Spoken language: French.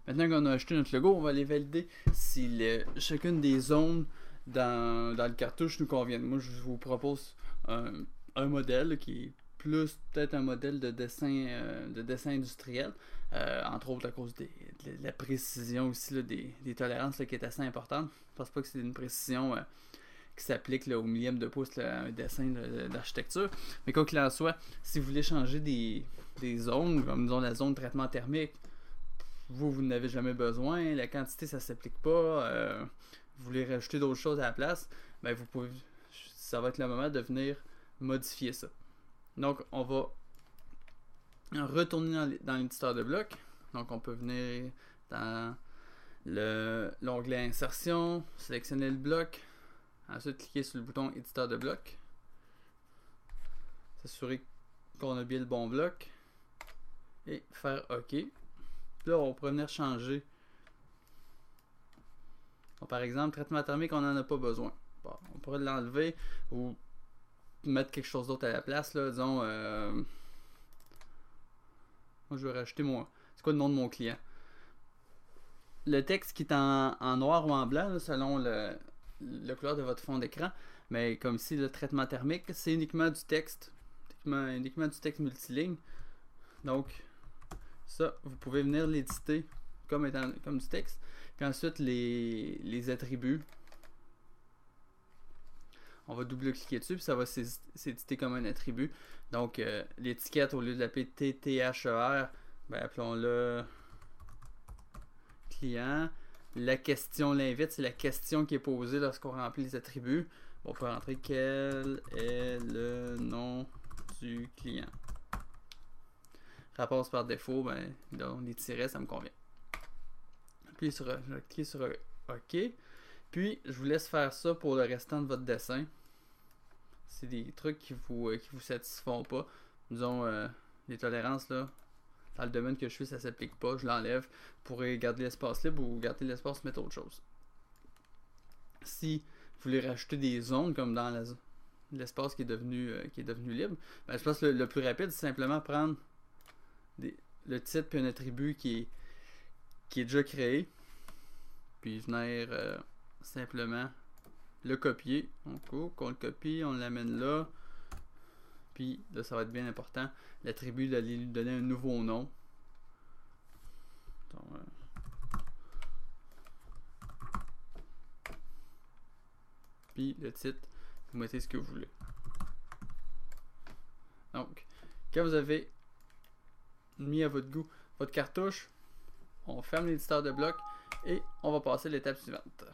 Maintenant qu'on a acheté notre logo, on va aller valider si chacune des zones dans le cartouche nous conviennent. Moi, je vous propose un modèle là, qui est plus peut-être un modèle de dessin industriel, entre autres à cause de la précision aussi là, des tolérances là, qui est assez importante. Je pense pas que c'est une précision qui s'applique là, au millième de pouce là, à un dessin d'architecture. Mais quoi qu'il en soit, si vous voulez changer des zones, comme disons la zone de traitement thermique, vous n'avez jamais besoin, la quantité ça s'applique pas, vous voulez rajouter d'autres choses à la place, ben vous pouvez, ça va être le moment de venir modifier ça. Donc on va retourner dans l'éditeur de blocs, donc on peut venir dans l'onglet insertion, sélectionner le bloc, ensuite cliquer sur le bouton éditeur de blocs, s'assurer qu'on a bien le bon bloc et faire OK. Là, on pourrait venir changer. Donc, par exemple, traitement thermique, on n'en a pas besoin. Bon, on pourrait l'enlever ou mettre quelque chose d'autre à la place. Là. Disons, moi, je vais rajouter c'est quoi le nom de mon client? Le texte qui est en noir ou en blanc, là, selon le couleur de votre fond d'écran. Mais comme ici, le traitement thermique, c'est uniquement du texte. Uniquement du texte multiligne. Donc, ça, vous pouvez venir l'éditer comme du texte. Puis ensuite, les attributs. On va double-cliquer dessus, puis ça va s'éditer comme un attribut. Donc, l'étiquette, au lieu de l'appeler TTHER, ben, appelons-le client. La question, l'invite, c'est la question qui est posée lorsqu'on remplit les attributs. On peut rentrer quel est le nom du client. Rapport par défaut, ben, donc les tirets, ça me convient. Puis je vais cliquer sur OK. Puis je vous laisse faire ça pour le restant de votre dessin. C'est des trucs qui vous satisfont pas. Disons, les tolérances là, dans le domaine que je fais, ça s'applique pas. Je l'enlève. Vous pourrez garder l'espace libre ou garder l'espace mettre autre chose. Si vous voulez rajouter des zones comme dans l'espace qui est devenu libre, ben, je pense que le plus rapide, c'est simplement prendre le titre puis un attribut qui est déjà créé, puis venir simplement le copier. Donc on le copie, on l'amène là, puis là ça va être bien important, l'attribut d'aller lui donner un nouveau nom. Donc, puis le titre, vous mettez ce que vous voulez. Donc quand vous avez mis à votre goût votre cartouche, on ferme l'éditeur de blocs et on va passer à l'étape suivante.